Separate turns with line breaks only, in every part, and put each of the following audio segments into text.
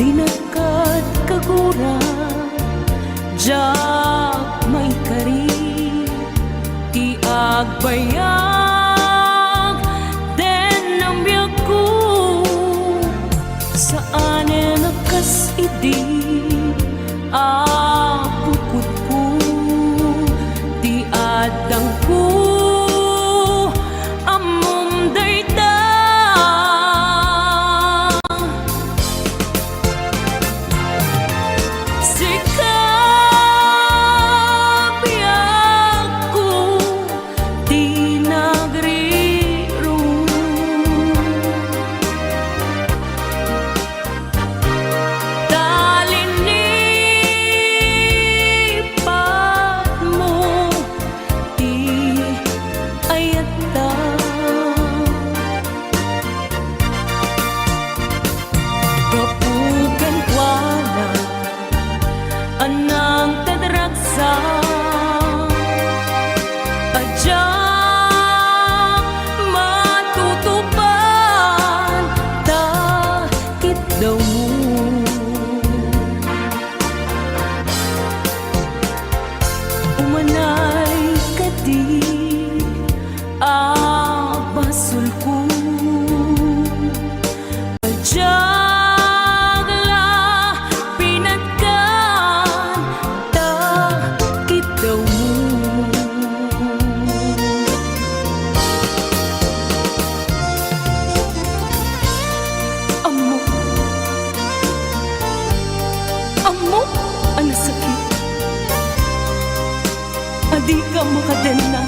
Dinakat kagura jak may kari ti agbayag den ang biyak ko saan nakas idi apukot ko ti adang ko amom dayta di ka makadena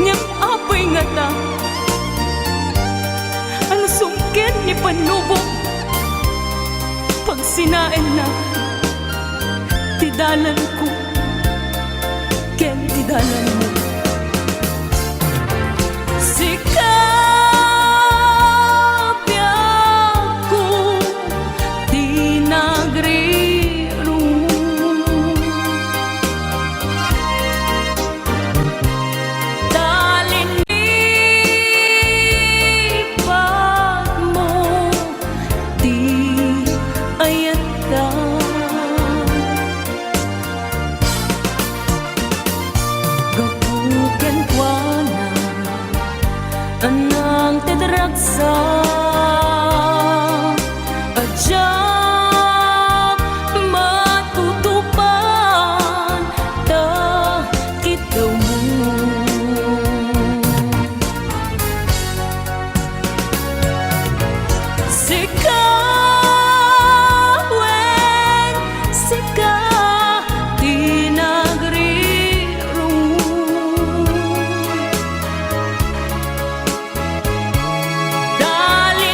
ngem apay nga ta ano sungkin ni panubo pag sinain na tidalan ko ken tidalan mo anang tedragsa ajak matutupan ta kita mo sikawen sika Dali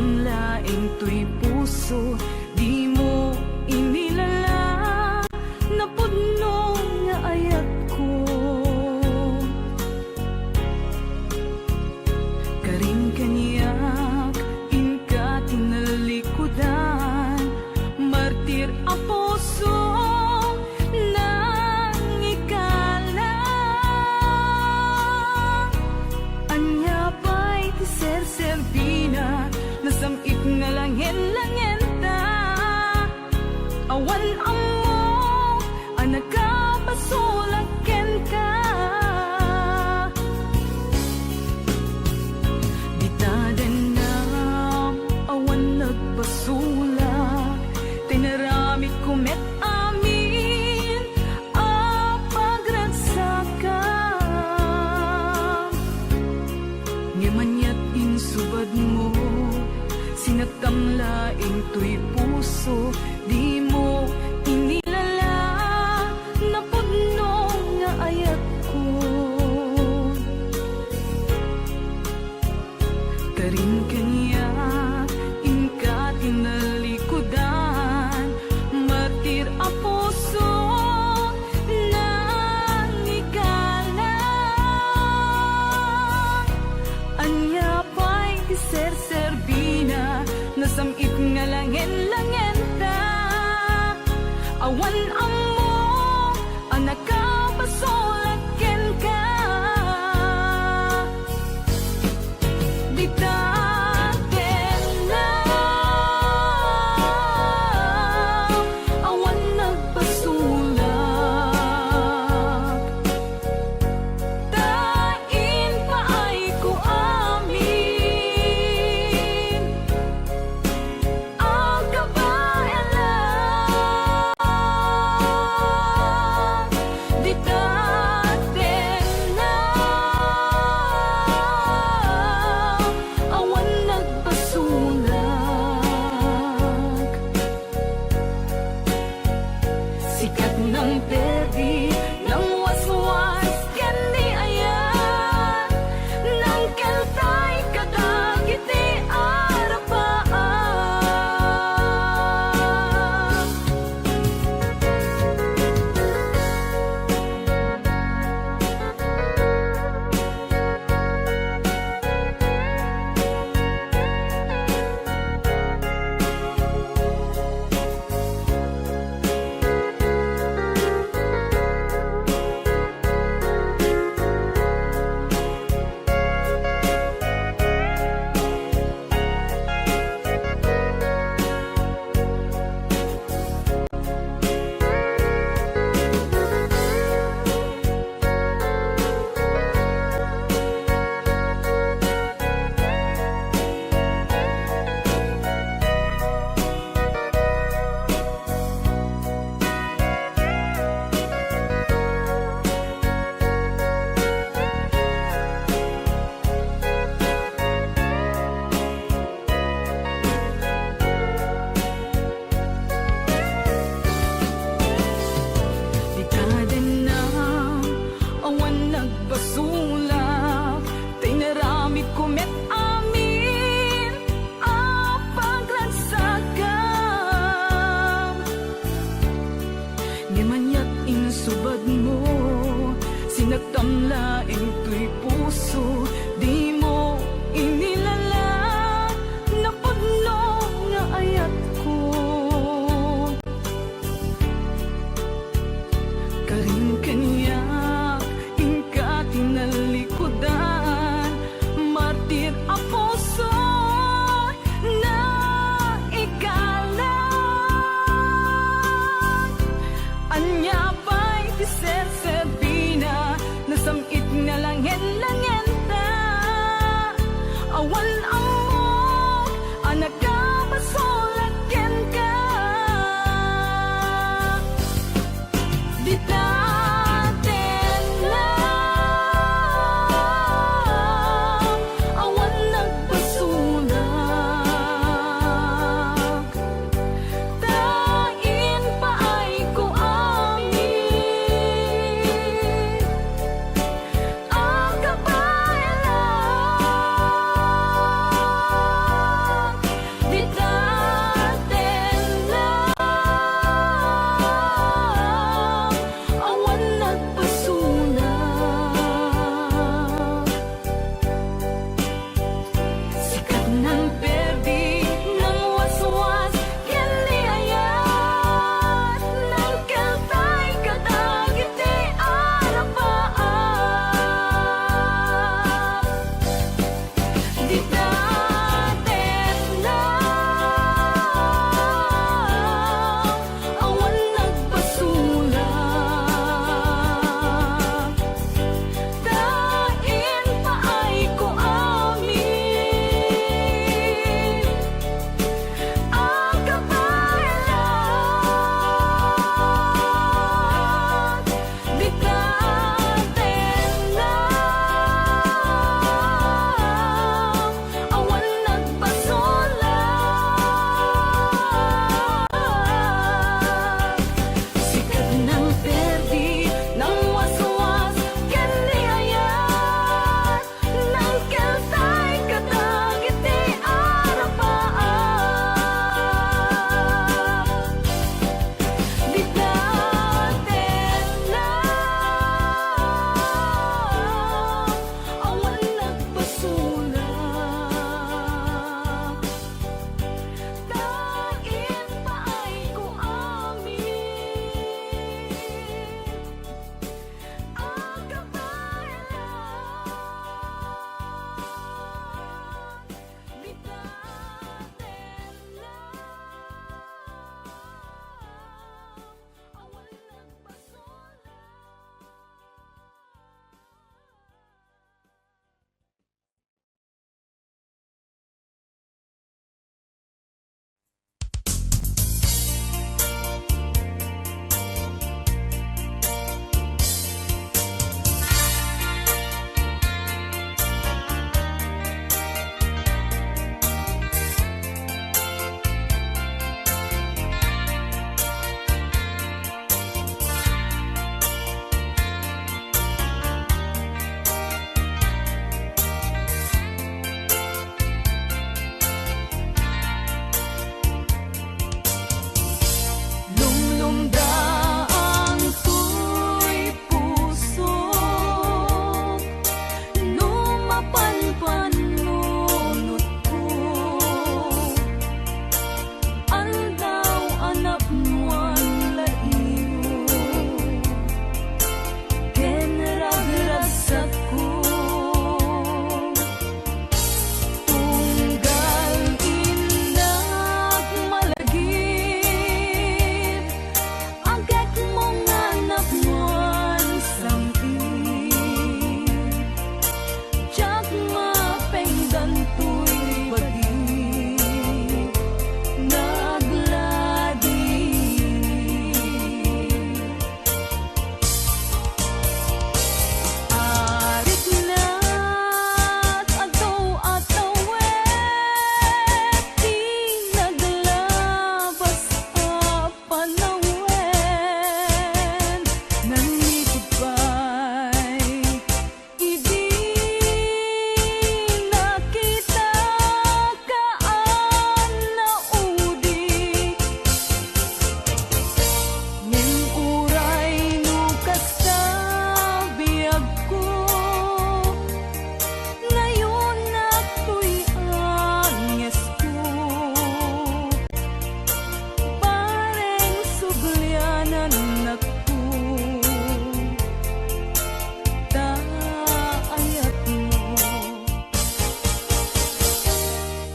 tamlaing to'y puso, di mo inilala na pudno nga ayat ko. Karing kaniyak inka tinalikudan, martir a puso nang ikalang. Anya pa'y tiser-serbina, nasamit nga langin-langin ta. Awan amo, anak ka basulaken ka. Bitaden na awan nagbasulak, tinaramit kumet amin a pagragsakan. Ngemanyat insubad mo, sinatamlaing to'y puso, di mo inilala na pudno nga ayat ko. Karing kanya inka tinalikudan, martir a puso nang ikalang. Anya pa'y tiser-serbina, nasamit nga langin-langin ta. Awan amo, anak ka basulaken ka. Bitaden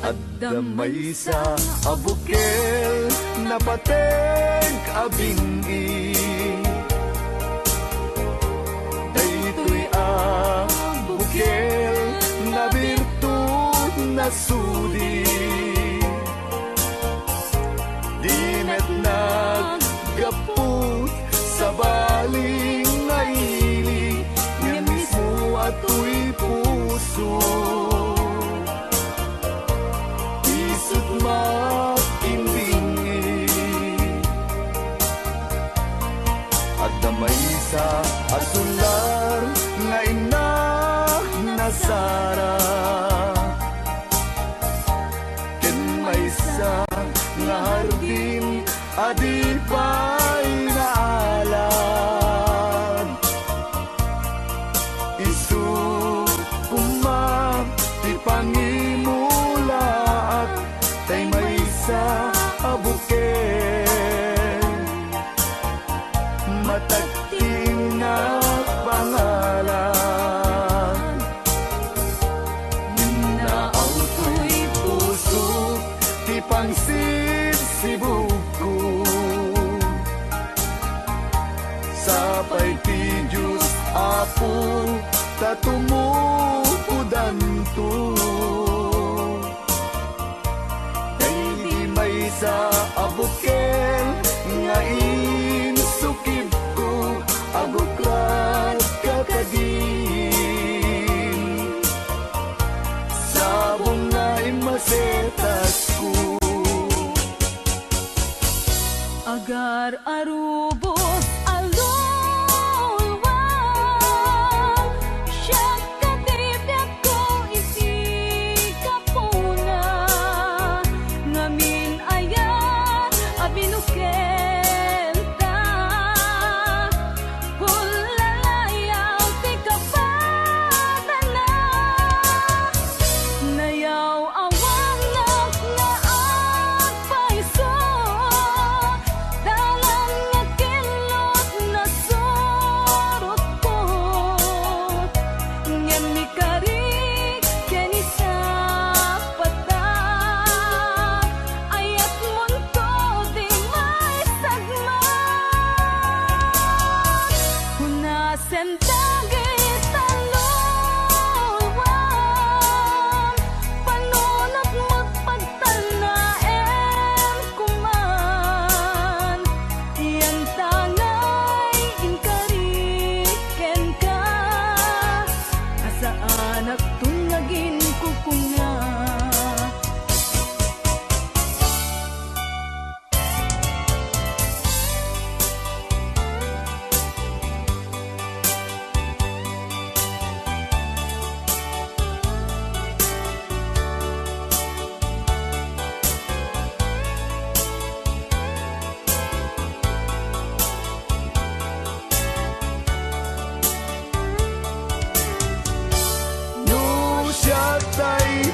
at damay sa abukel na pateng abingi. Daytoy abukel na birtud na sudi, di met naggaput sa baling ngaili, nga mismo ato'y puso. Isut makimbingi at damay sa asular nga ina nasara, ken may sa nga hardin adipay naalan. Isu kumam ti pangimula at tay may sa abuken, matagting na pangalan. Minaaw to'y puso ti pangsibsibuko, sapay ti Diyos Apo tatumupudan to. Dahil may sa abukel nga insukib ko, abukrat kakadin, sabong nga imasetas ko.
Agar arubos alulwang, siya katibyak ko isikapuna, ngamin ayan abinukel ta, hulalayaw ti kapadana, nayaw awanak na agpaiso, dalan nga kilot na sorot ko, ngem mi karik ken isapata, ayat munto di may sagmat, hunasen dagit talulwang, panunot mo't pagtanaem kuman, iyan tangay inkariken ka, asaan at tungagin kukunga.
No siya tay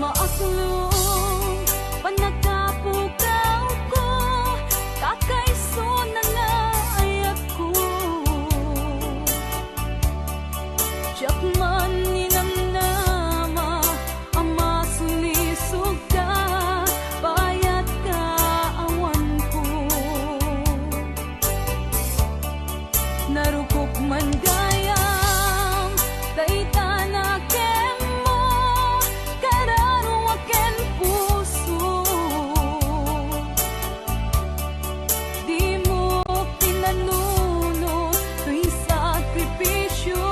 maaslong panagkapukaw ko, kakaiso na nga ayat ko. Tiyak man ninamnama, ama sulisog ka, bayat ka awan ko. Narukop man gayam, dayta na kemo, kararwa ken puso. Di mo pinanunod tuwing sakripisyo,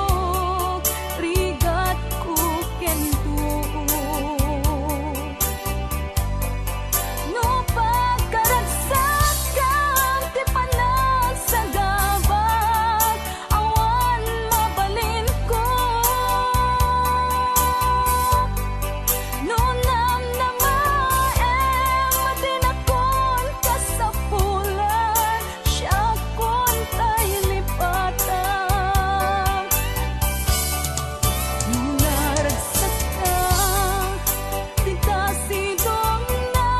rigat ko ken tuo. No pagkaragsak kang ti panagsagabak, awan mabalin ko. No namnamaem matinakon ka sa pulan, siya kon tay lipatan. No naragsak ka, di kasidong na,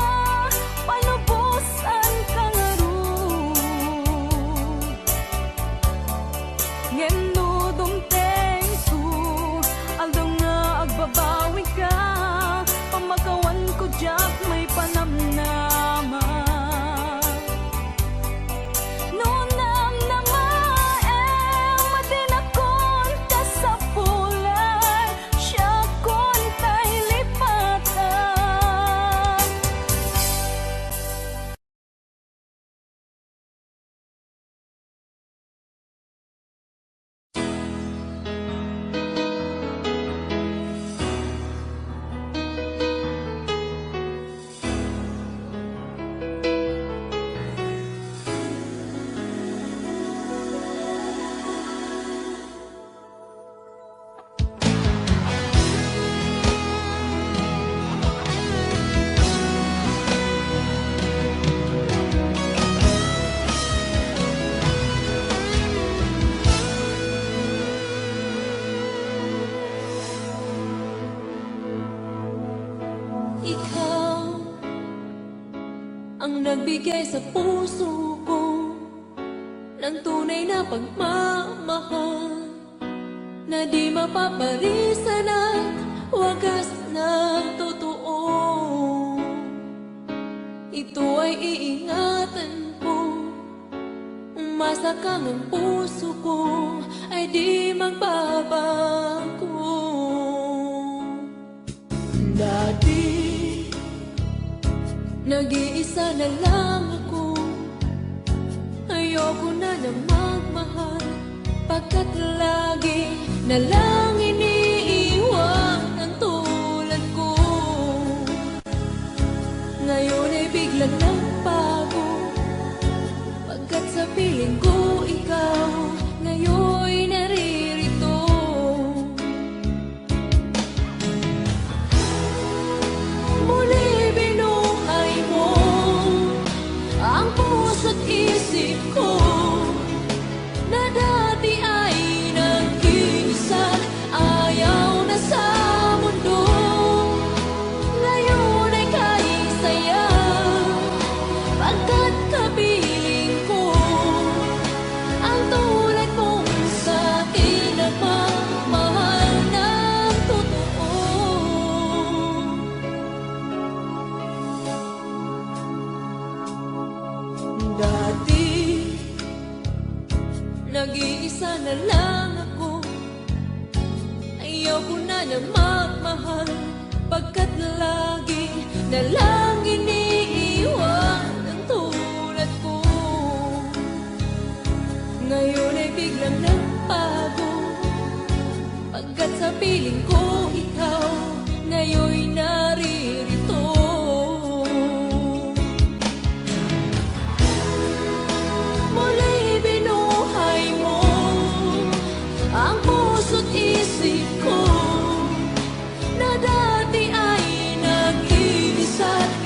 panubusan ka nga ron. Ngeno dumteng su, aldong nga agbabawi ka, pamakawan ko jak may panamnama. No namnamaem matinakon ka sa pulan, siya kon tay lipatan. Ikaw ang nagbigay sa puso ko ng tunay na pagmamahal, na di mapaparisan at wagas na totoo. Ito ay iingatan ko, umasa kang ang puso ko ay di magbabago. Dati nag-iisa na lang ako, ayoko na nang magmahal, pagkat lagi na lang iniiwan ang tulad ko. Ngayon ay biglang nagbago, pagkat sa piling ko ikaw ngayon naririto. Muli binuhay mo ang puso't isip ko, na dati ay nag-iisa, ayaw na sa mundo. Ngayon ay kaisaya, pagkat kapiling ko ang tulad mong sa'kin nagmamahal ng totoo. Dati nag-iisa na lang ako, ayoko na nang magmahal, pagkat lagi na lang iniiwan ang tulad ko. Ngayon ay biglang nagbago, pagkat sa piling ko ikaw ngayon naririto. Muli binuhay mo ang puso't isip ko, na dati ay nag-iisa't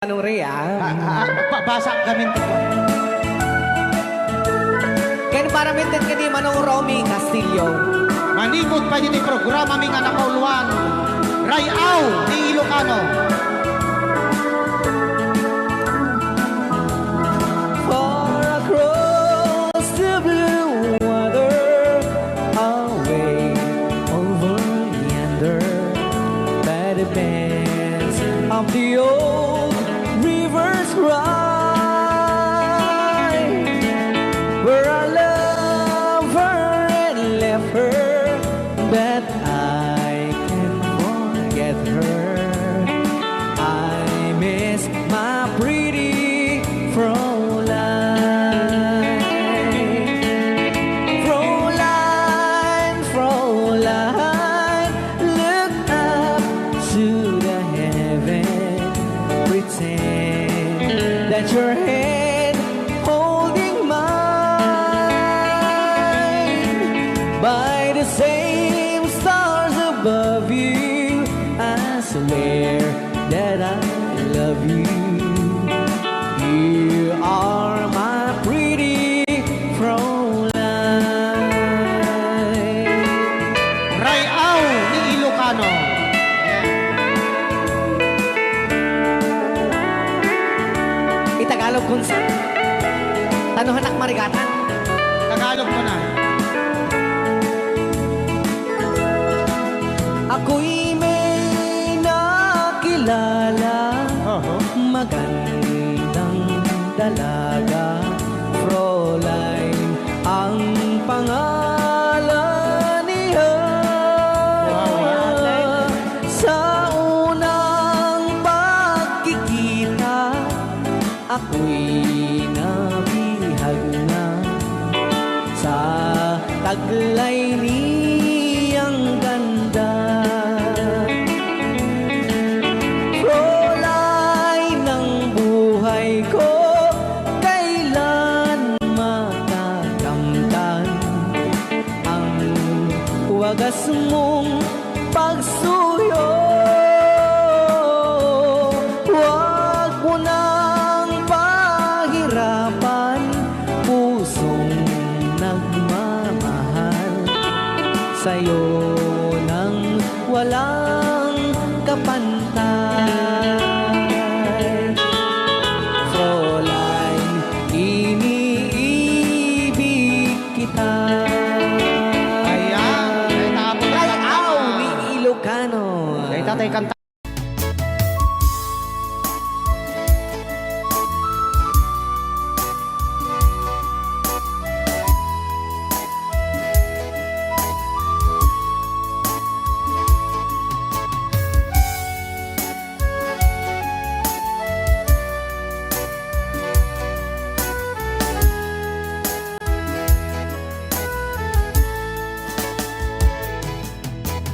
Anong Rhea?
Basa kami ito.
Ken para mintin ka di Manong Romy Castillo.
Manipot pa yun yung programa ming anak kauluan. Rayaw ni Ilocano.
Far across the blue water, away over yonder, by the banks of the old rivers ride, where I love her and left her, but I can't forget her. I miss my pretty Fräulein. Fräulein, Fräulein, look up to the heaven, pretend that your hand holding mine. By the same stars above you, I swear that I love you. You are my pretty Fräulein.
Rayaw ni Ilocano.
Itagalog kung sa tanuhan ak marigatan.
Tagalog mo na.
Ako'y may nakilala, magandang dalaga, Fräulein ang pangalan niya. Sa unang pagkikita, ako'y nabihag na sa taglay niyang ganda. Fräulein ng buhay ko, kailan matakamtan ang wagas mong pagsuyo. Huwag mo nang pahirapan pusong nagmamahal sa'yo nang walang kapantay. Fräulein, iniibig kita.
Ayan.
Rayaw ni Ilocano.
Ay, tatay kanta.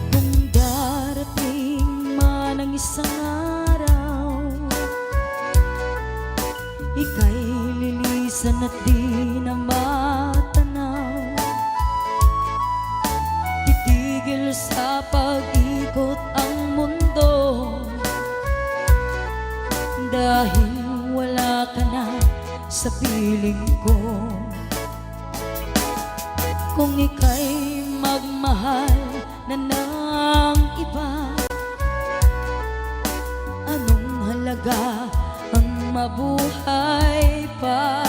Kung darating man ang isang araw, ika'y lilisan at di na matanaw. Titigil sa pag-ikot ang mundo, dahil wala ka na sa piling ko. Kung ika'y magmahal na ng iba, anong halaga ang mabuhay pa?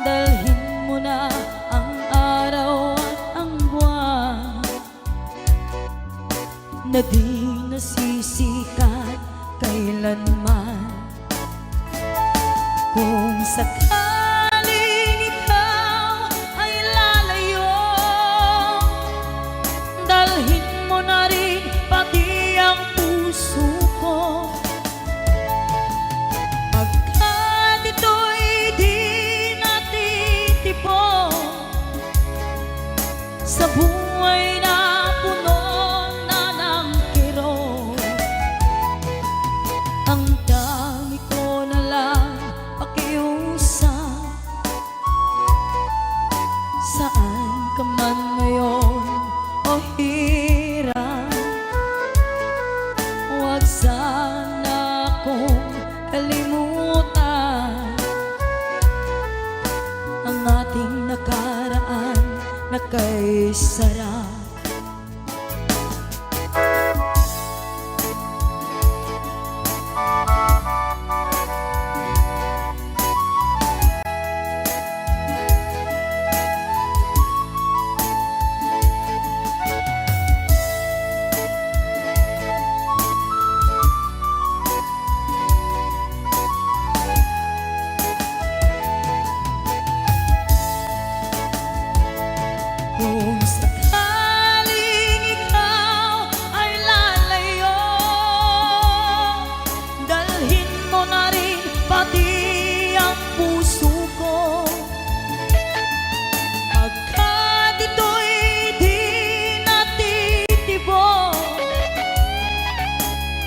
Dalhin mo na ang araw at ang buwan na di nasisikat kailanman. Kung sakaling ikaw ay lalayo, dalhin mo na rin pati ang puso ko. Pagkat ito'y di natitipon sa buhay na puno na ng kirot. Ang dami ko na lang pakiusap, saan ka man ngayon o hirap, huwag sana ako kay sarap. Kung sakaling ikaw ay lalayo, dalhin mo na rin pati ang puso ko. Pagkat ito'y di natitibok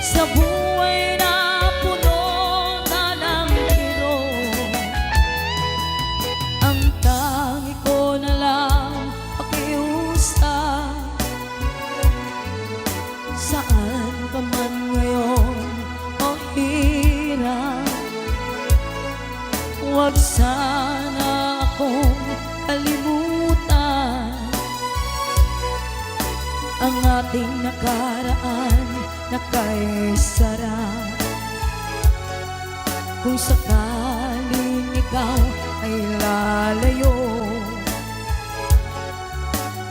sa buhay na puno na ng kirot, ang tangi ko na lang pakiusap. Saan ka man ngayon o hirap, huwag sana akong kalimutan ang ating nakaraan na kay sarap. Kung sakaling ikaw ay lalayo,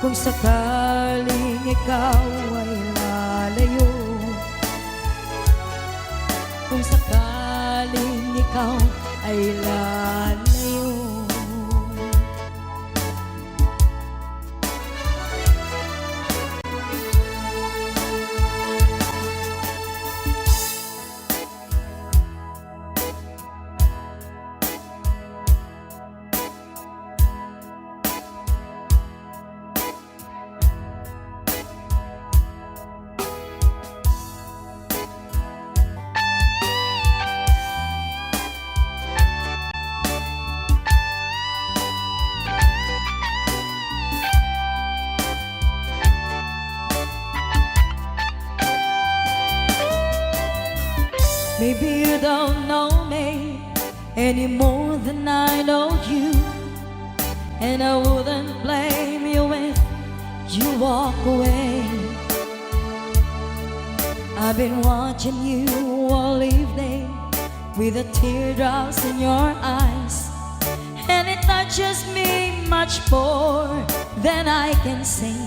kung sakaling ikaw ay lalayo, kung sakaling ikaw ay lalayo. Maybe you don't know me any more than I know you, and I wouldn't blame you if you walk away. I've been watching you all evening with the teardrops in your eyes, and it touches me much more than I can say.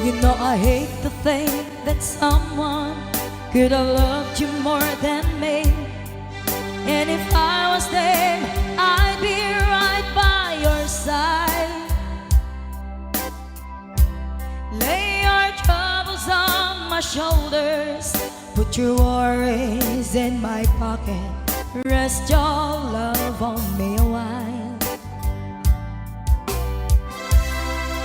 You know I hate to think that someone could have loved you more than me, and if I was there, I'd be right by your side. Lay your troubles on my shoulders, put your worries in my pocket, rest your love on me a while.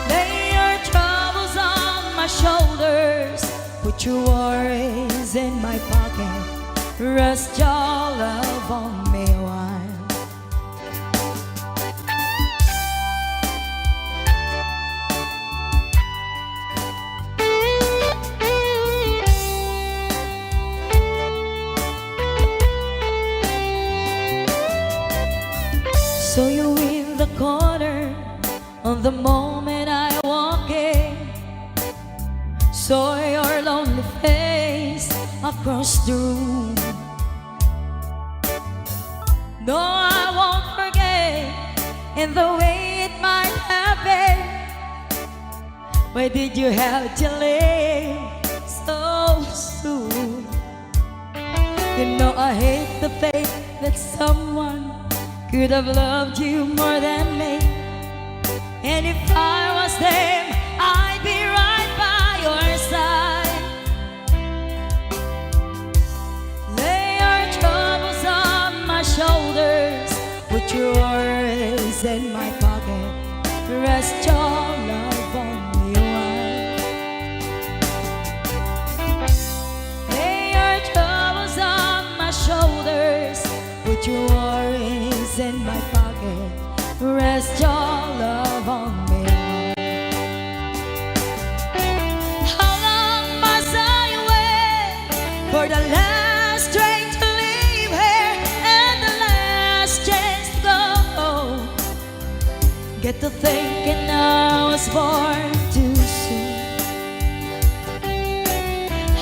Lay your troubles on my shoulders, put your worries in my pocket, rest your love on me a while. So you in the corner on the moment I walk in, saw your lonely face across the room. No, I won't forget in the way it might happen. Why did you have to leave so soon? You know I hate the fact that someone could have loved you more than me, and if I was them, I'd be right by your side. Lay your troubles on my shoulders, put your worries in my pocket, rest your love on me a while. Lay your troubles on my shoulders, put your worries in my pocket, rest your love on me. How long must I wait for the last train to leave here and the last chance to go? get to thinking I was born too soon.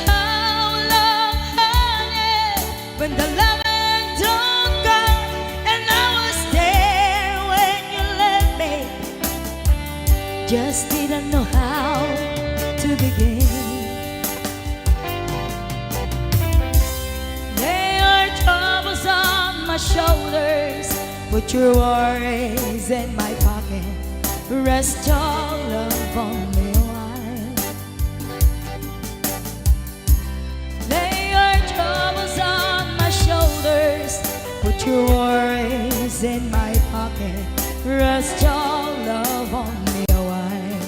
How long, honey, when the loving don't come, and I was there when you left me, just didn't know how to begin. Lay your troubles on my shoulders, put your worries in my pocket, rest your love on me a while. Lay your troubles on my shoulders, put your worries in my pocket, rest your love on me a while.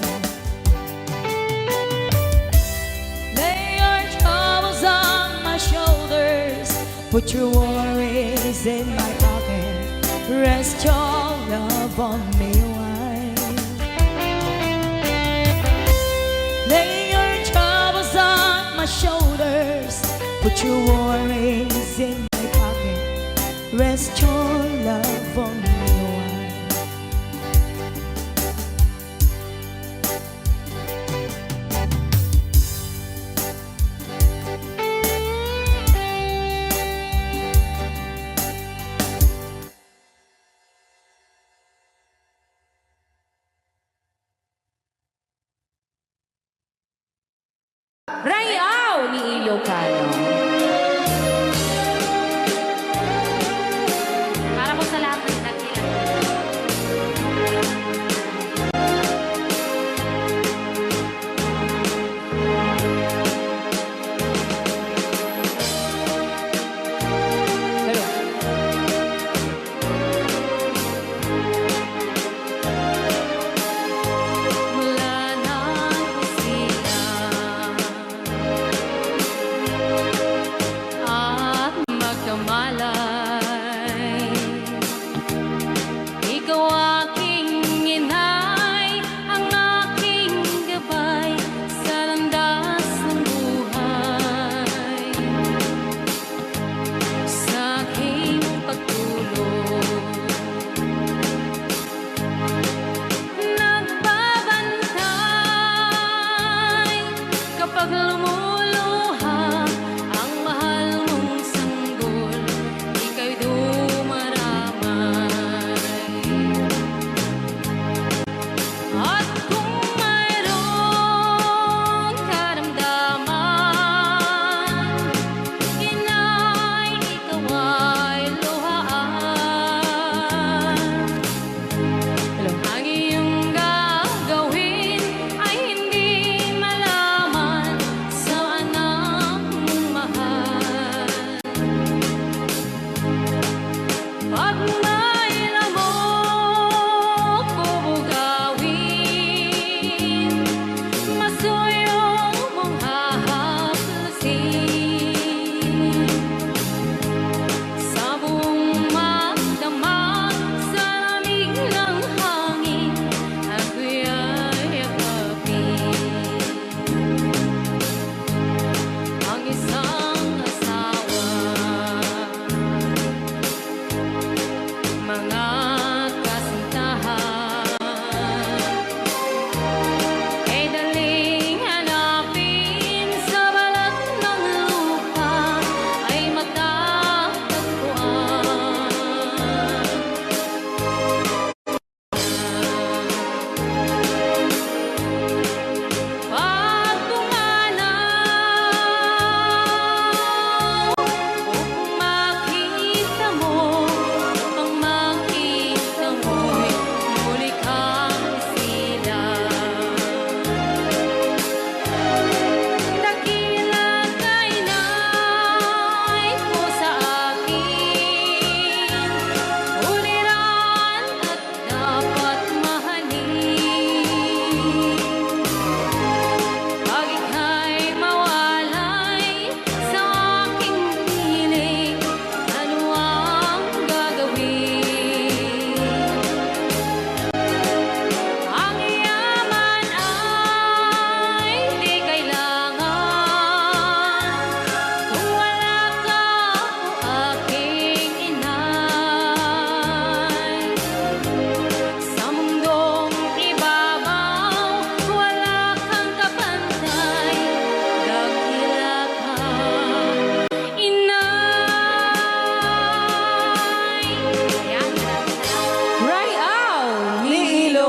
Lay your troubles on my shoulders, put your worries in my pocket, rest your love on me a while. Lay your troubles on my shoulders, put your worries in my pocket, rest your love on me a while.
Rayaw ni Ilocano. Para po sa lahat ng nagkilala. Wala na sila.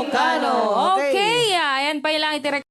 Ilocano.
Okay, ayan pa lang itirek.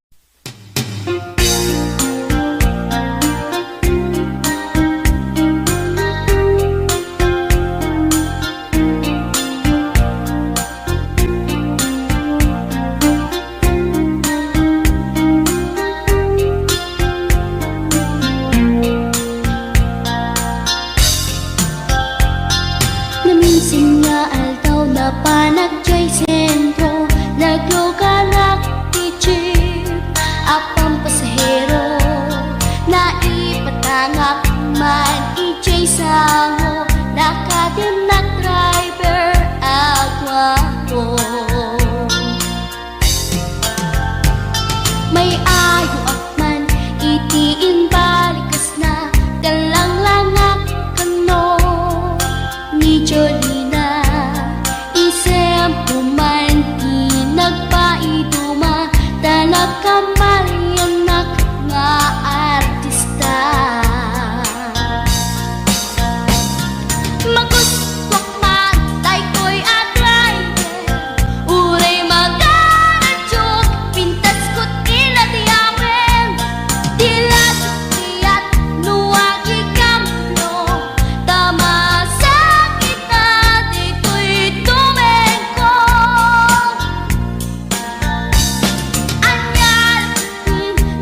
Naminsan nga altaw na panagjay sentro, nagluganak ti jeep, apang pasahero, naipatangak man ijay sango, nakatinak driver agwapo. May ayo akman itiin balikas na, galang-langak kano ni Jolina, isem puman nagpaiduma, tanak kamalianak nga artista. Magustok man tay ko'y atrayer, uray magaradyok, pintas ko't iladiawen, dilat tiyat nuwagi kamlo, tama sa kita dito'y tumengko. Anyal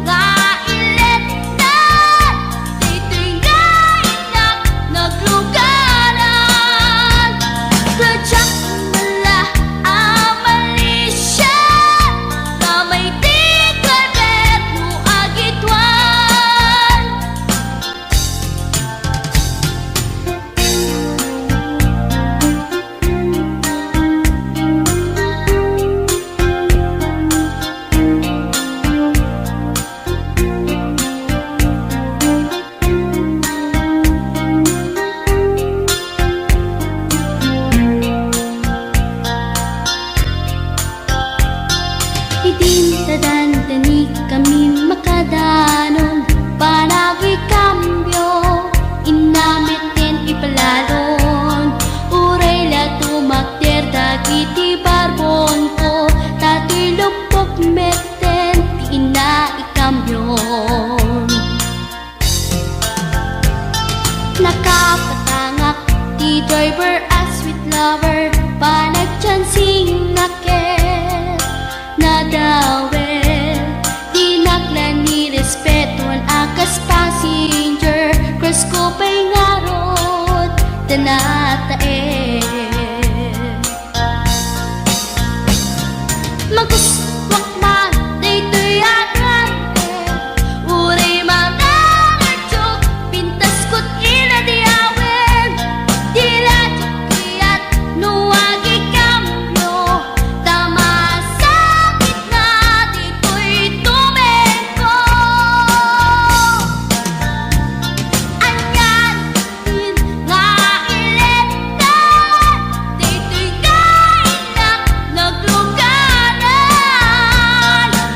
nga ilet na, dito'y gainak naglugaran, tadyak mala amalisya, kamay di karet mo agitwan. Idintadantani kami makadanon, panagi kambyo, inamitin ipalalon, uray la tumakder dagiti barbon ko, tato'y lupok meten ti ina ikambyon. Nakapatangak ti driver as sweet lover, panagchansing naket nadawel, di naklan ni respeton akas passenger, cross ko pa'y ngarot tanatae. Maguswak man dito'y agrante, uray magaradyok, pintas ko't iladiawen, diladyok kiyat nuwagi kamlo, tama sa gitna dito'y tumengko. Anyan nga ilet na, dito'y gainak naglugaran,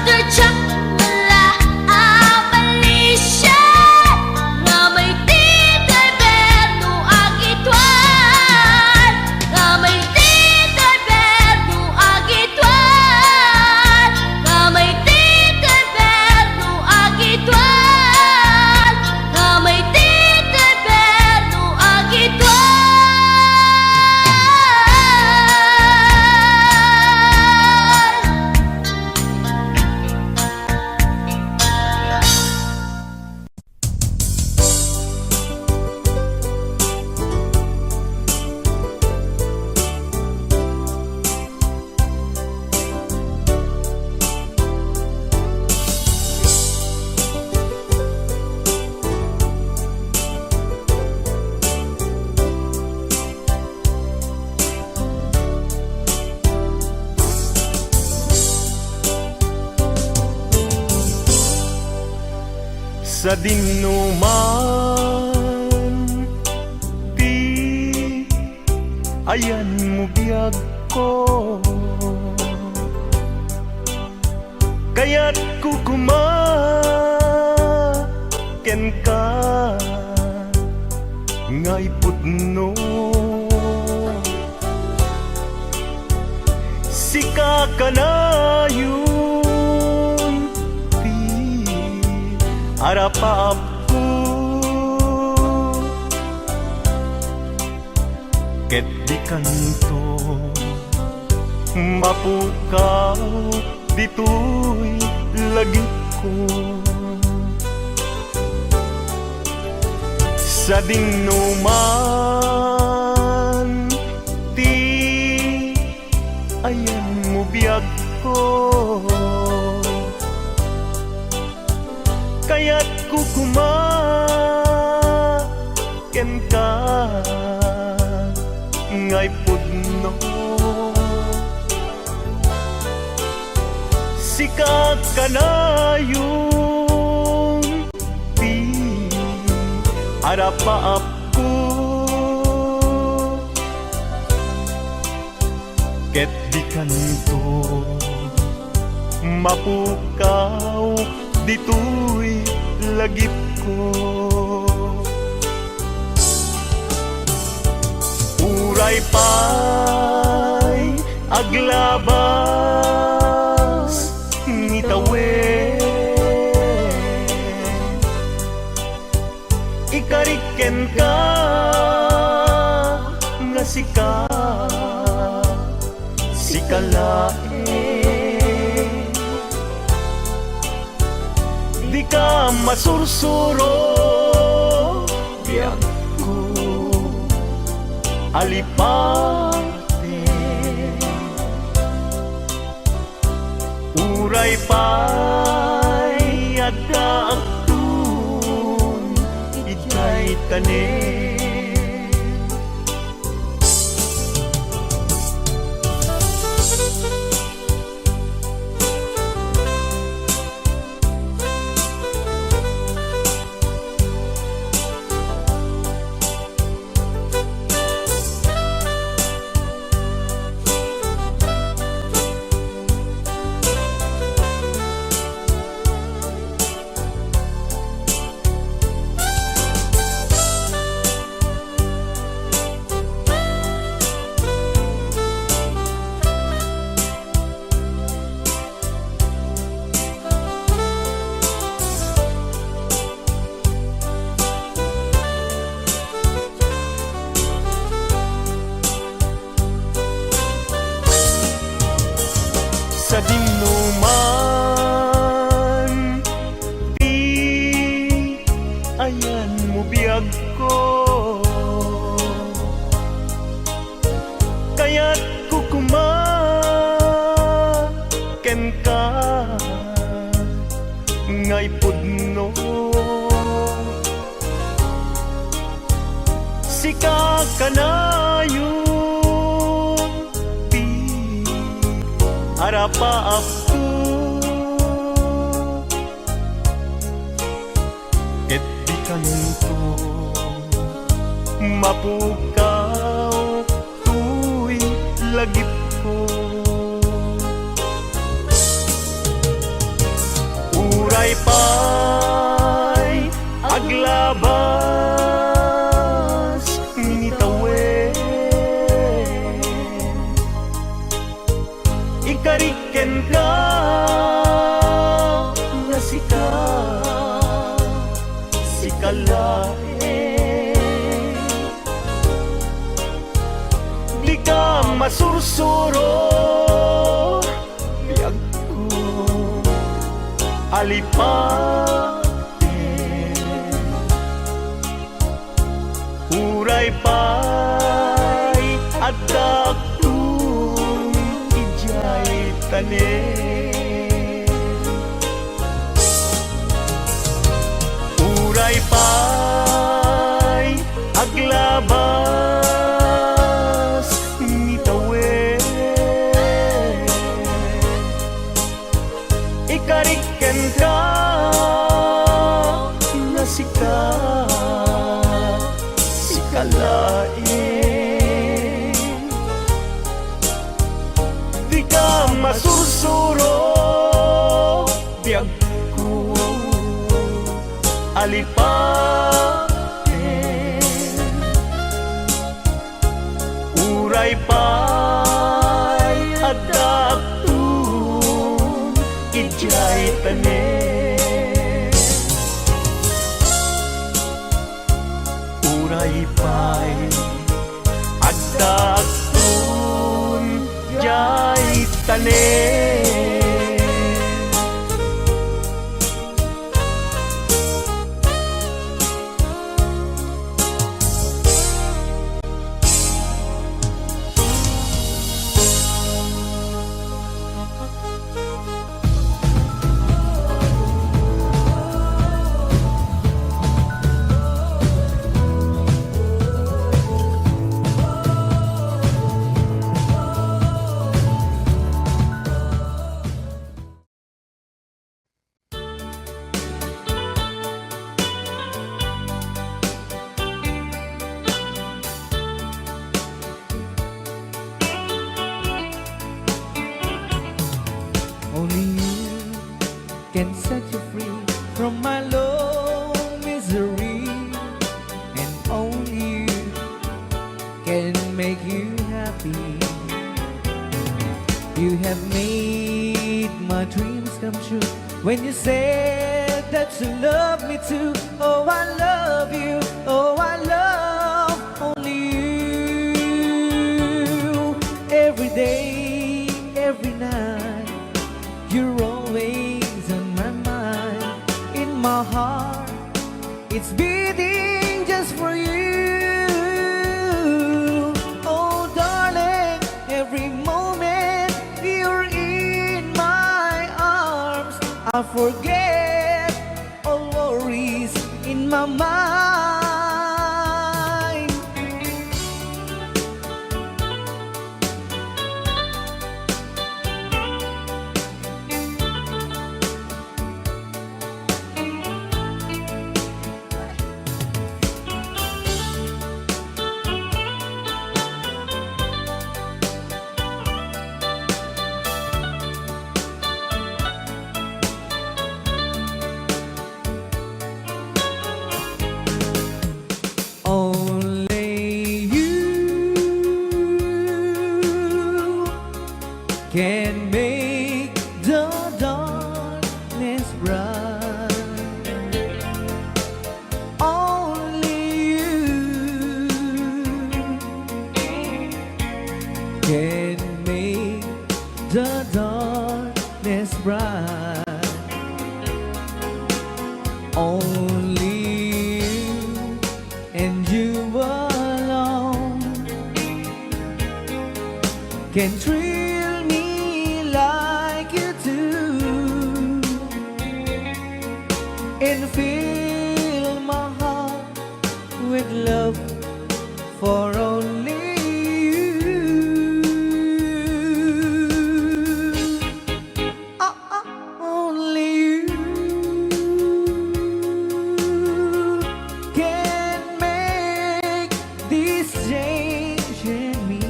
tadyak mala amalisya, nga may di driver no agitwan, nga may di driver no agitwan, nga may di driver no agitwan, nga may di driver no agitwan.
Sa dinuman di ayan mo biyag ko, kaya't kukumaken ka ngay putno. sika kanayon ti arapap ko ket di kanto mapukaw dito'y lagip ko sa dinuman ti ayan mo biyag ko kaya't kukuma ken ka ngay pudno sika kanayong ti arapaap ko ket di kanto mapukaw dito'y lagip ko uray pa'y aglabas ngitawen ikariken ka nga sikalae di ka masursuro biyak ko alipate uray pa'y agdaagtun itay tanin sa dinuman di ayan mo biyag ko kaya't kukuma ken ka ngay pudno sika kanayon arapaap ko ket di kanto mapukaw tuy lagip ko uray pa'y aglabas ngitawen ikariken ka nga sikalae di ka masursuro biyag ko alipate uray pa'y agdaagtun ijay tanin uray pa'y aglabas ngitawen ikariken ka nga sikalae di ka masursuro biyag ko alipate uray pa'y agdag Tun ijay tanen Uray pa'y agdag tun jay tanen
Only you can set you free from my low misery, and only you can make you happy. You have made my dreams come true when you said that you love me too. Oh, I love you. Oh, I love only you. Every day, every night, you're always on my mind. In my heart, it's beating just for you. Oh, darling, every moment you're in my arms, I forget all worries in my mind. Only you can make the darkness bright. Only you can make the darkness bright. Only you and you alone can thrill me like you do, and fill my heart with love for only you. Only you can make this change in me,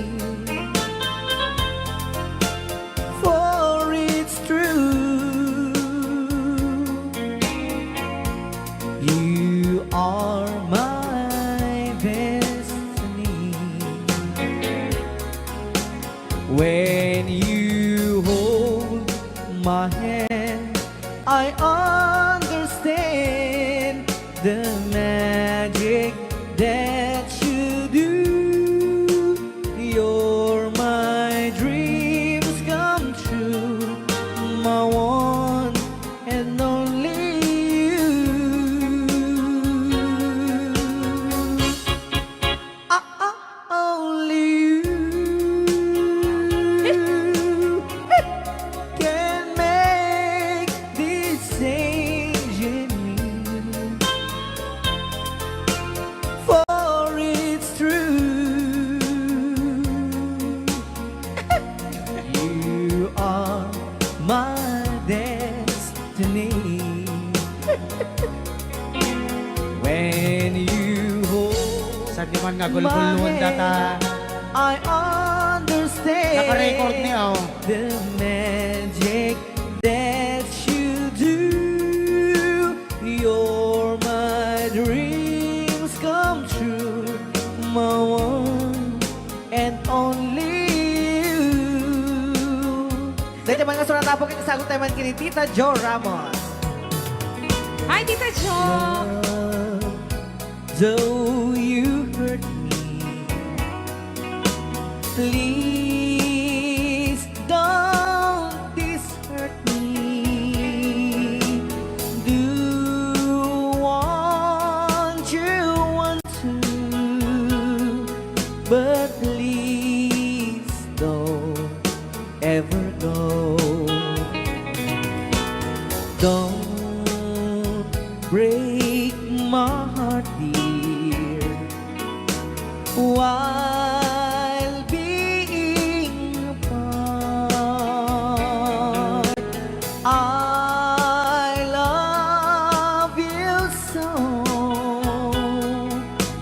for it's true. You are my destiny. When you hold my hand, I understand the magic that you do. You're my dreams come true, my one and only you. Only you can make this change in me, for it's true. You are my destiny. When you hold
Sa di man nga
my
gulguluan
hand,
data.
I understand
Naka-record niya, oh.
the magic that you do. You're my dreams come true, my one and only you. Dahil mga surata po kinasagot naman kini Tita Jo Ramos.
Hi, Tita Jo!
Though you hurt me, please don't dishurt me. Do want you want to, but please don't ever go. Don't break my heart, dear, while being apart. I love you so,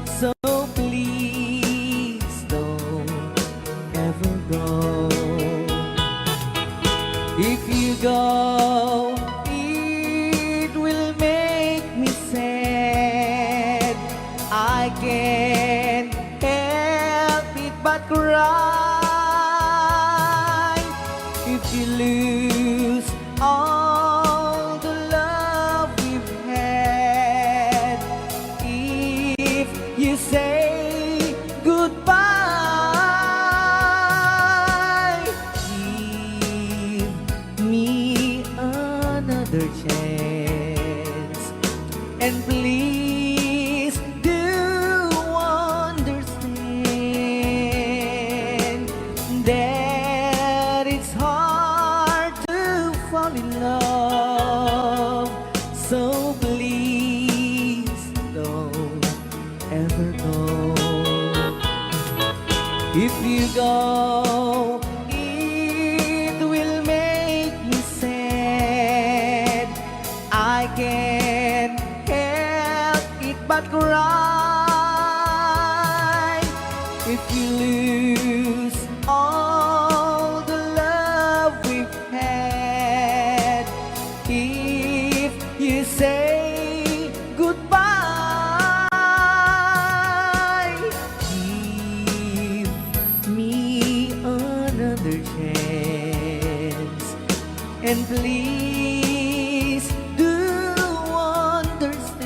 so please don't ever go. If you go, it will make me sad. I can't help it but cry. If you lose all the love we've had, if you say goodbye, give me another chance, and please do understand that it's hard to fall in love. So please don't ever go. If you go, it will make me sad. I can't help it but cry. If you lose all the love we've had, if you say goodbye, give me another chance, and please do understand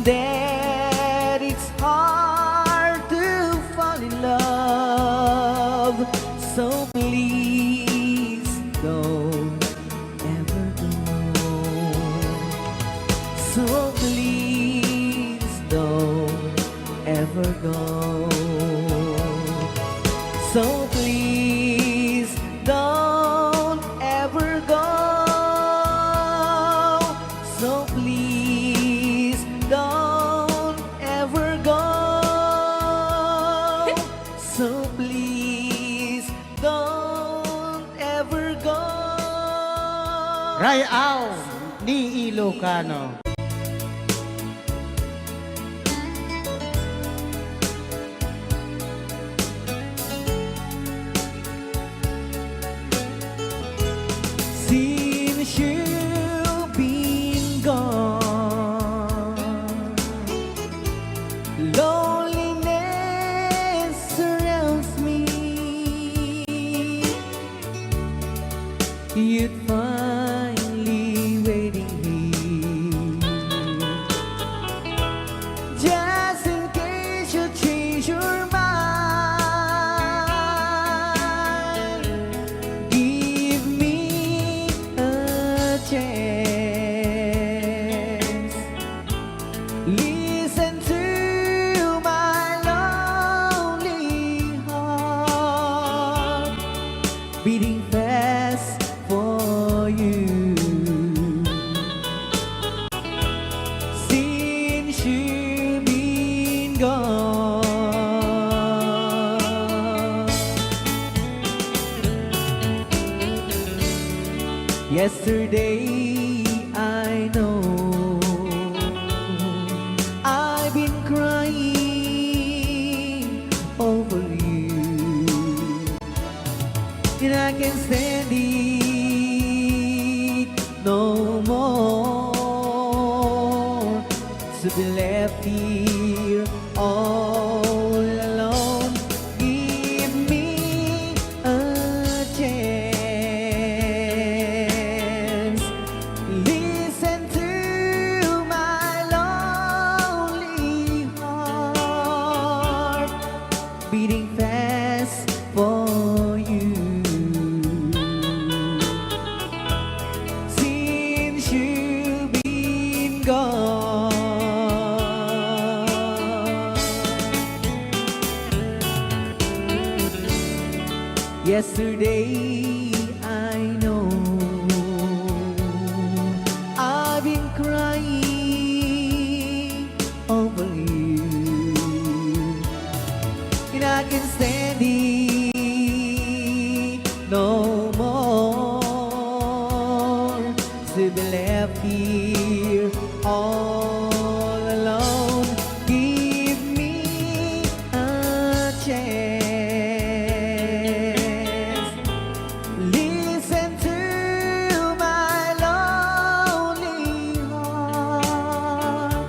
that it's hard to fall in love. So please don't ever go. So please don't ever go. So please don't ever go. So please don't ever go. So please don't ever go.
Rayaw ni Ilocano.
Since you've been gone, loneliness surrounds me. You'd finally waiting here, just in case you change your mind. Give me a chance. Listen to my lonely heart, beating fast for you. Since you've been gone, yesterday I know I've been crying over you, and I can't stand it no more, to be left here all alone. Give me a Yesterday I know I've been crying over you, and I can stand it no more to be left here all alone. Give me a chance. Listen to my lonely heart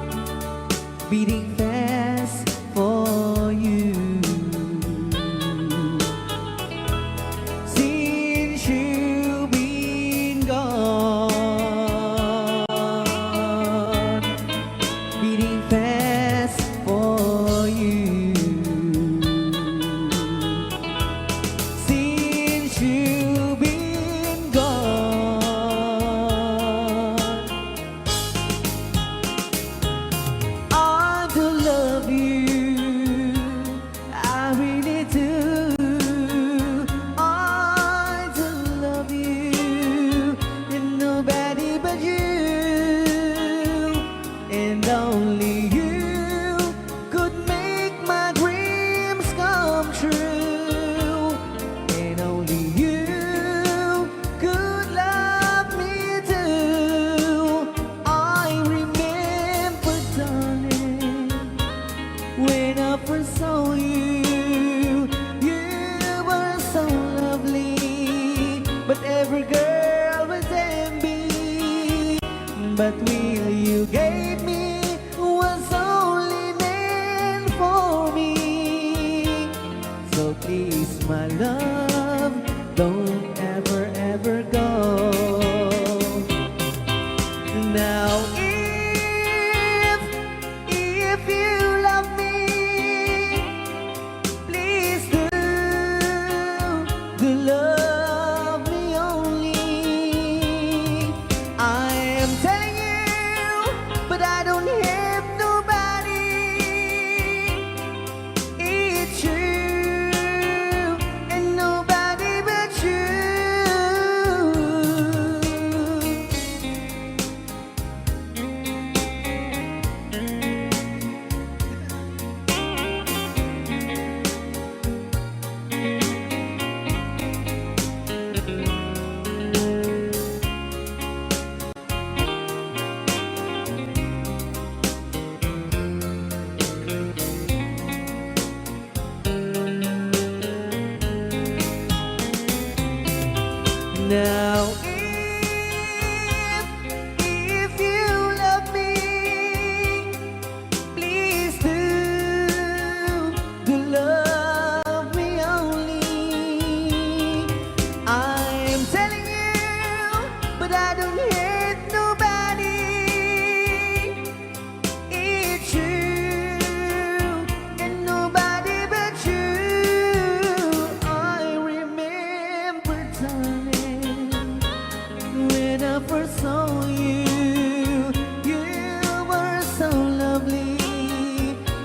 beating fast for you. Since you've been gone, beating fast for you. Since you've been gone, I do love you, I really do. I do love you, and nobody but you, and only you could make my dreams come true, and only you could love me too. I remember, darling, when I first saw you, you were so lovely, but every girl was envy. But will you gave me was only meant for me. So please, my love, don't ever, ever go. Now if you love me, please do love me only. I am telling you, but I don't have nobody. It's you and nobody but you. Now if you love me, please do love me only. I'm telling you, but I don't hate nobody. It's you and nobody but you. I remember, darling, when I first saw you, you were so lovely,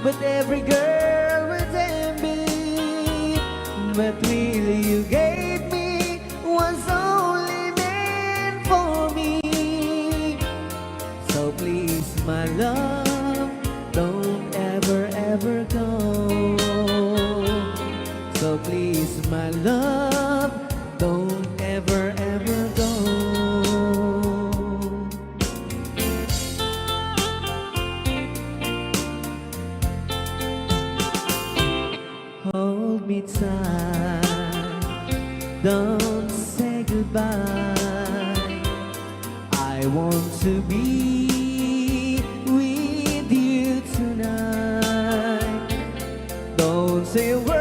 but every girl was envy. But really you gave me was only meant for me. So please, my love, don't ever, ever go. So please, my love, don't ever, ever go. Hold me tight, don't say goodbye. I want to be with you tonight. Don't say a word,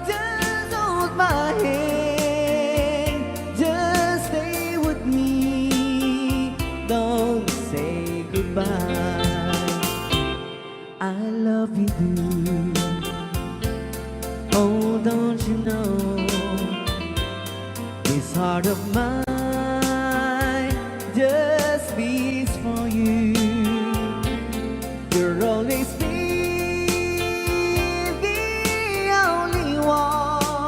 just hold my hand, just stay with me. Don't say goodbye. I love you, do. Oh, don't you know, this heart of mine just beats for you. You'll always be the only one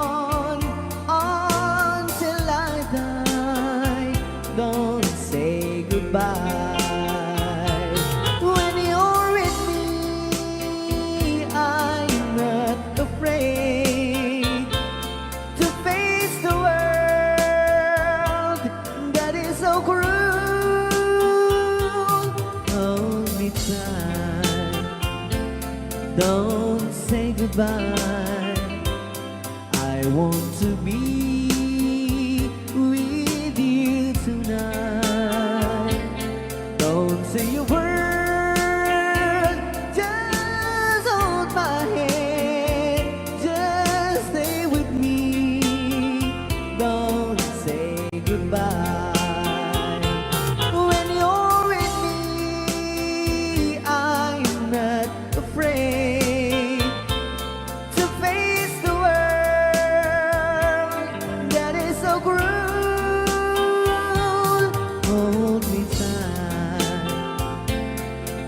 goodbye. I want to be with you tonight. Don't say a word, just hold my hand, just stay with me. Don't say goodbye. When you're with me, I'm not afraid to face the world that is so cruel. Hold me tight,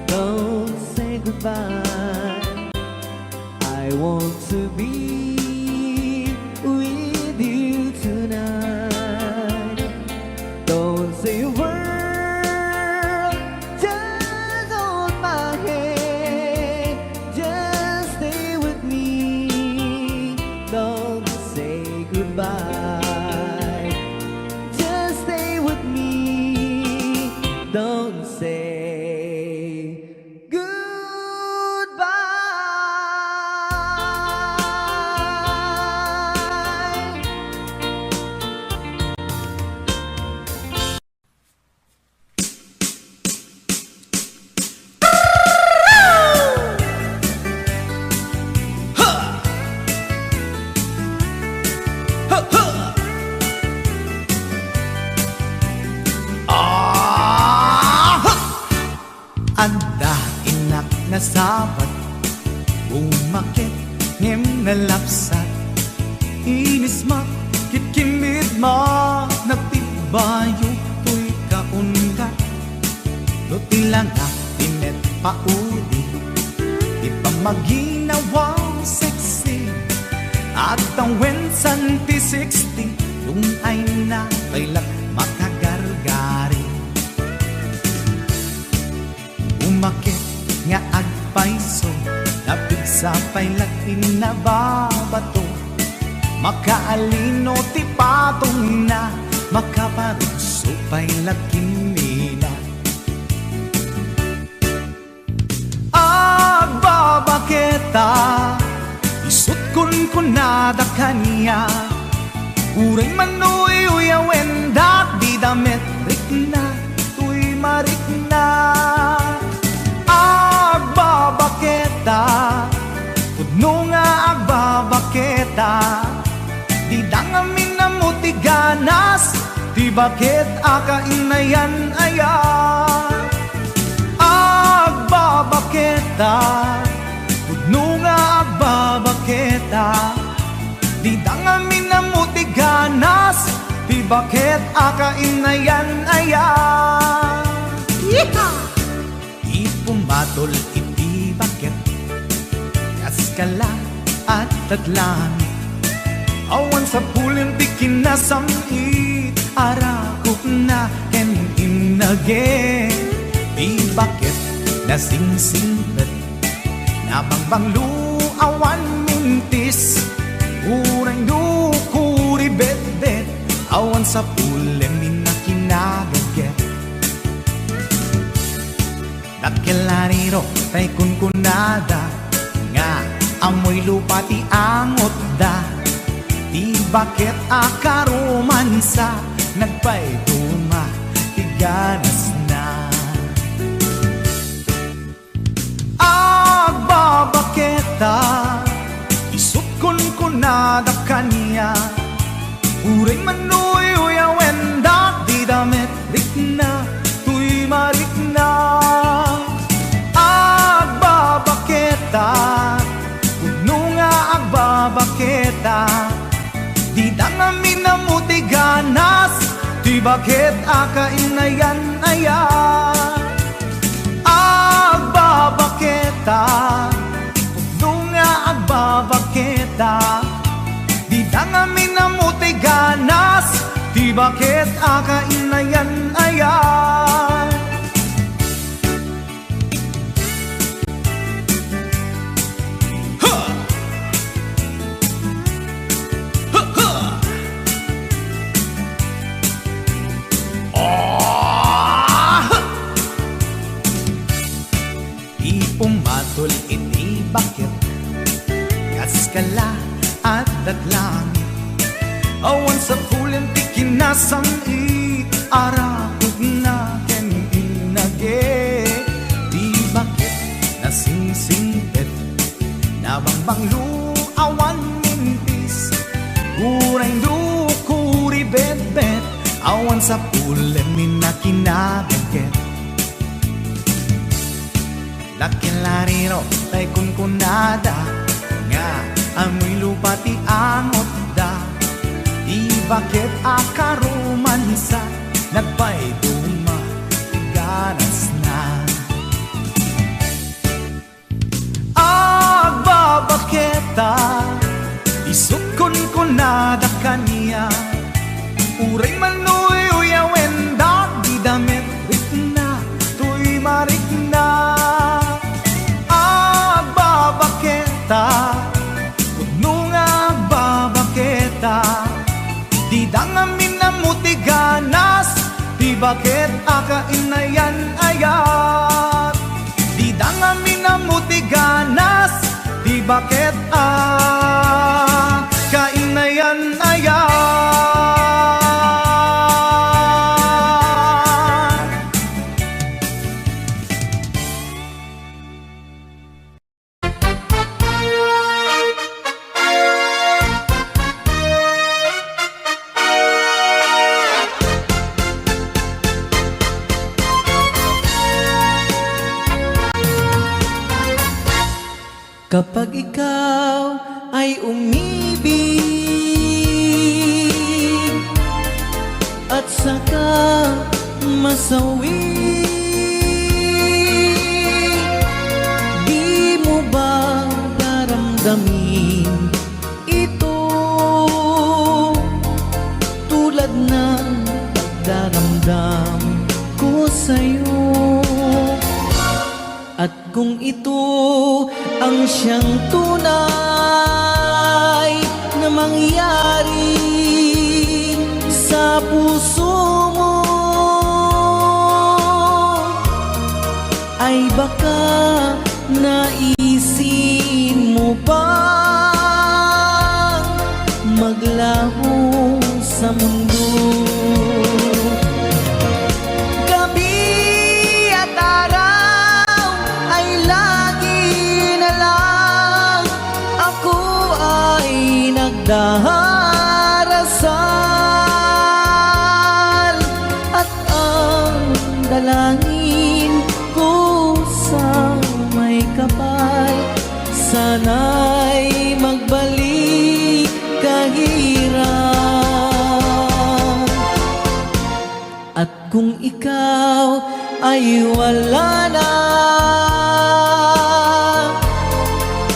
don't say goodbye. I want to be with you tonight. Don't say a word, just hold my hand, just stay with me. Don't say goodbye, just stay with me. Don't say goodbye.
Anda inak na sabat umakit ngem na lapsat inis makit kimid ma nagtibayo tuy kaungat do tilang pinet paudi di pa maginawang sexy at ang wensan ti 60 yung ay na kailak makagargari umakit nga agpaiso napigsa pailat inababato makaalino ti patong na makaparuso pailat kinina agbabaketa isut kun kunada kanya uray manuy uyawen dak di damet rikna tuy marikna agbabaketa pudno nga agbabaketa di dangamin na mutiganas di bakit akainayan aya agbabaketa pudno nga agbabaketa di dangamin na mutiganas di bakit akainayan aya ipumatol iti bakit kaskala at taglan awan sa pulin di kinasamit arakot na ken inage di bakit nasingsingpet nabangbanglu awan mintis urang dukuri bet-bet awan sa pulin minakinagaget dakelariro tay kunkunada nga amoy lupa ti angot da di bakit akaromansa nagpaituma ti ganas na agbabaketa isut kunkunada kanya uray manuy uyawen dak di damet rikna tuy marikna agbabaketa pudno nga agbabaketa di dangamin na mutiganas di bakit akainayan aya agbabaketa pudno nga agbabaketa di dangamin na mutiganas di bakit akainayan aya Awan sa pulen ti kinasang arakot na ken inage. Di bakit nasingsingpet nabangbanglu awan mintis. Uray kuri bet-bet awan sa pulen minakinaget. Lakin lariro tay kunkunada nga amoy lupa ti angot da. Di bakit akarumansa nagpay ganas na. Agbabaketa isut kunkunada kaniya. Uray manuy uyawen da di damit ritna tuy marikna. Agbabaketa kuno nga agbabaketa di dangamin na mutiganas. Di bakit akainayan ayat. Di dangamin na mutiganas. Di bakit kainayan ayat.
Kapag ikaw ay umibig at saka masawi, di mo ba daramdamin ito tulad ng pagdaramdam ko sa'yo? At kung ito ang siyang tunay na mangyari sa puso mo, ay baka naisin mo bang maglaho sa mundo? Darasal at ang dalangin ko sa may kapal, sana'y magbalik kahirap. At kung ikaw ay wala na,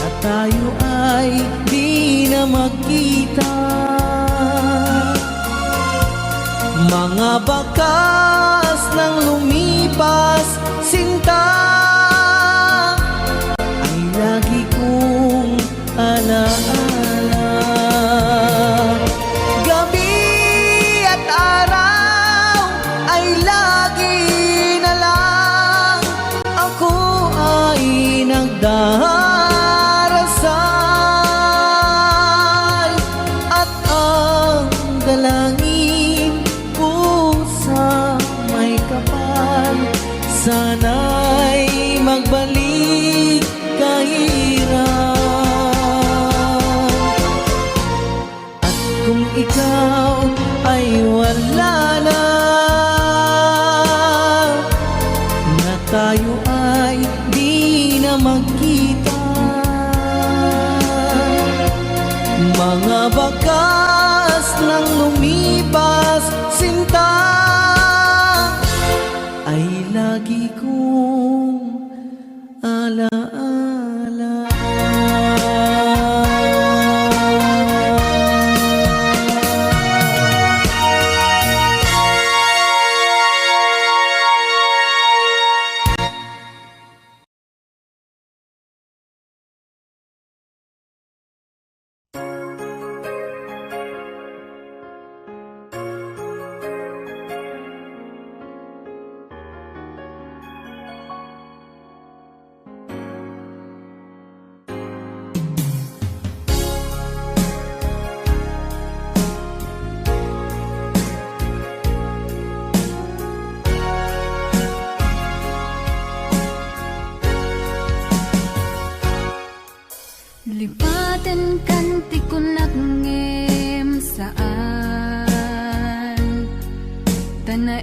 at tayo ay di na magkita, mga bakas ng lumipas sinta ay lagi kong alaala. Gabi at araw ay lagi na lang ako ay nagdarasal at ang dalangin ko sa may kapal, sana'y magbalik kahirap. At kung ikaw ay wala na, na tayo ay di na magkita, mga bakas ng lumipas sinta ay lagi kong alaala.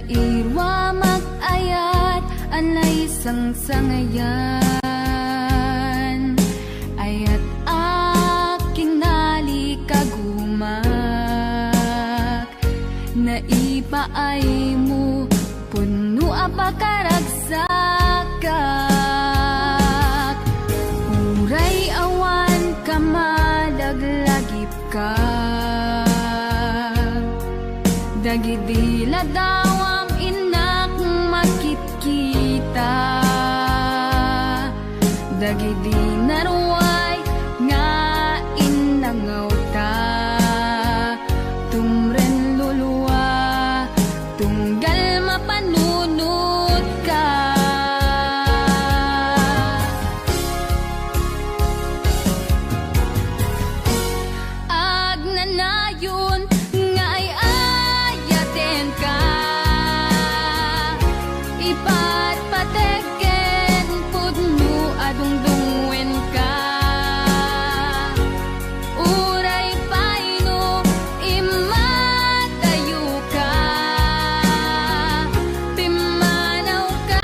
irwa mag-ayat anay sang-sangayan ayat aking nalikagumak na ipaay mo puno apakaragsakak uray awan ka malaglagip ka dagidila dawam inak makitkita dagidi naruay nga inangaw ta tumren luluwa tunggal mapanunot ka agnanayon nga ay ayaten ka ipatpateken pudno adungdungwen ka uray paino imatayo ka pimanaw ka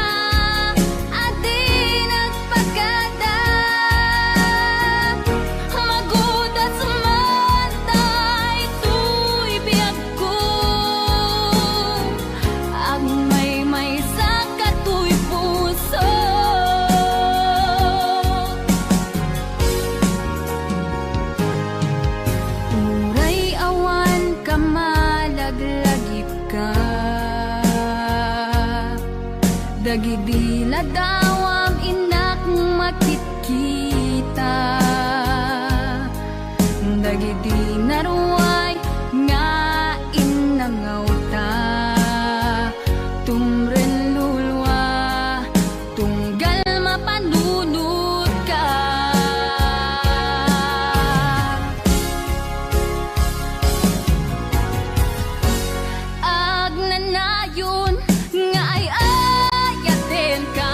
adi nagpagada magudat sumantay tuy biyag ko ang may sa katuy puso uray awan ka malaglagip ka dagidila dawam inak makitkita dagidi naruay nga inangaw ta tumren lulwa tunggal mapanunot ka agnanayon nga ay ayaten ka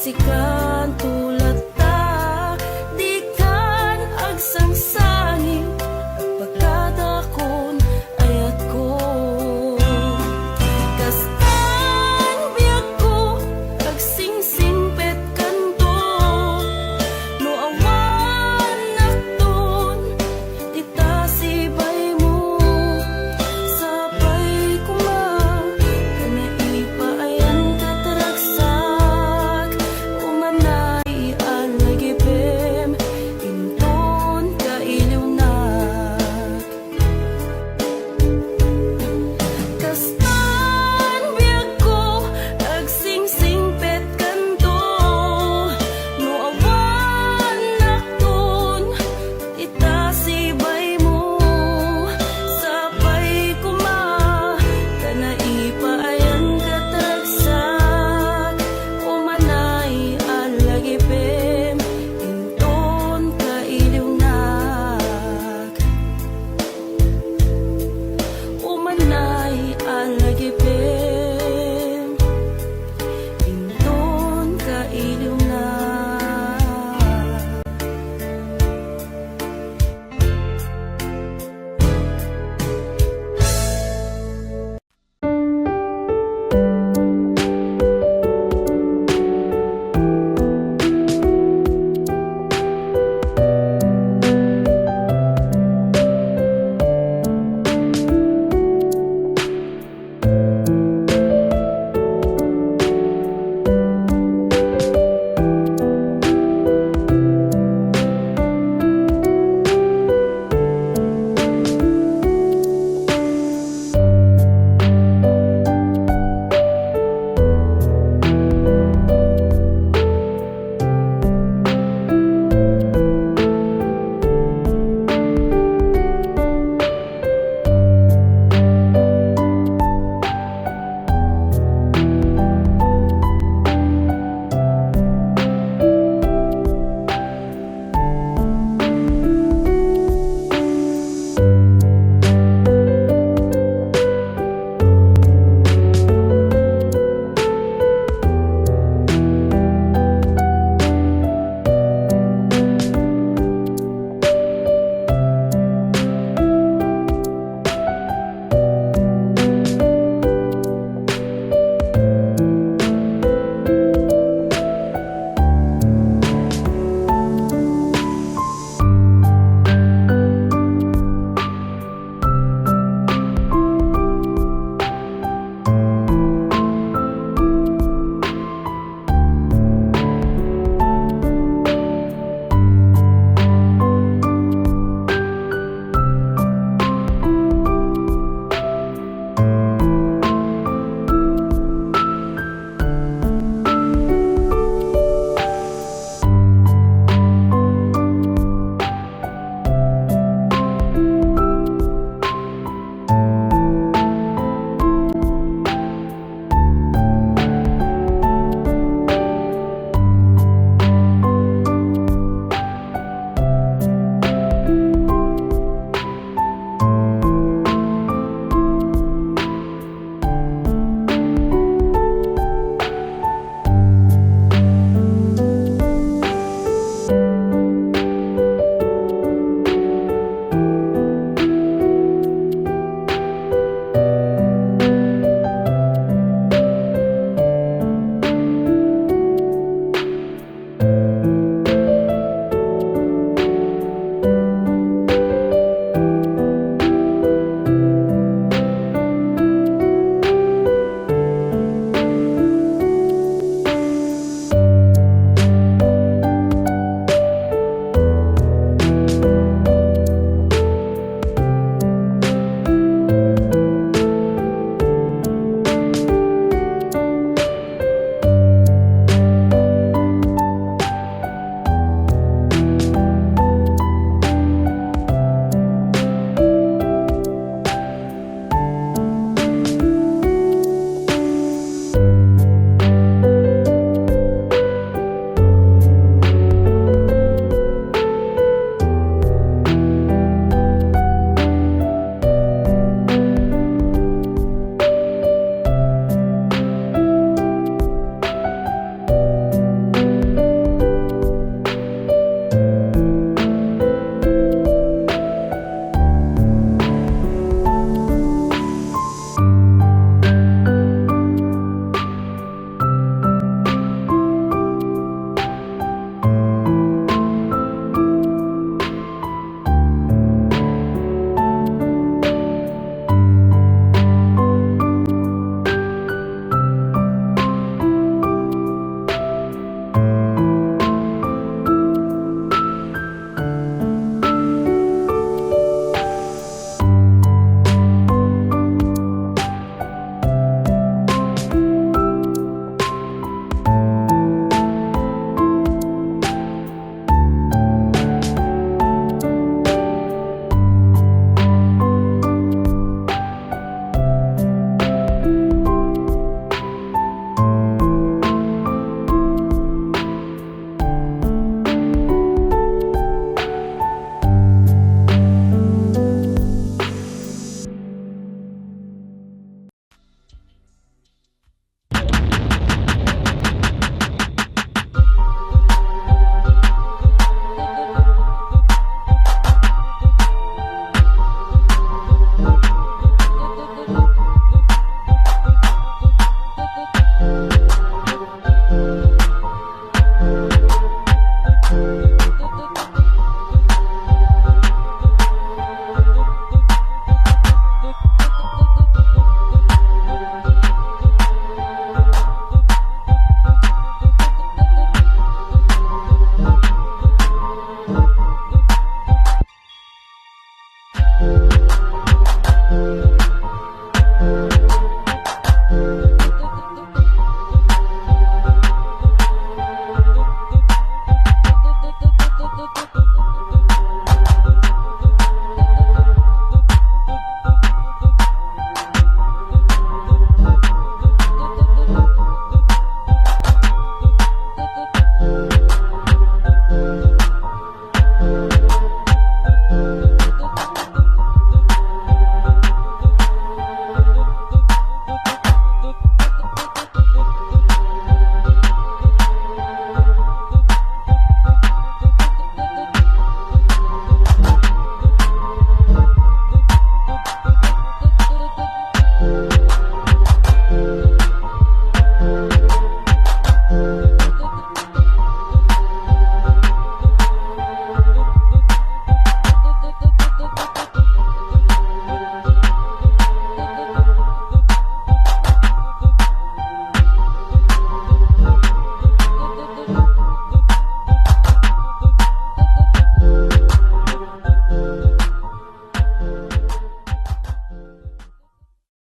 ikaw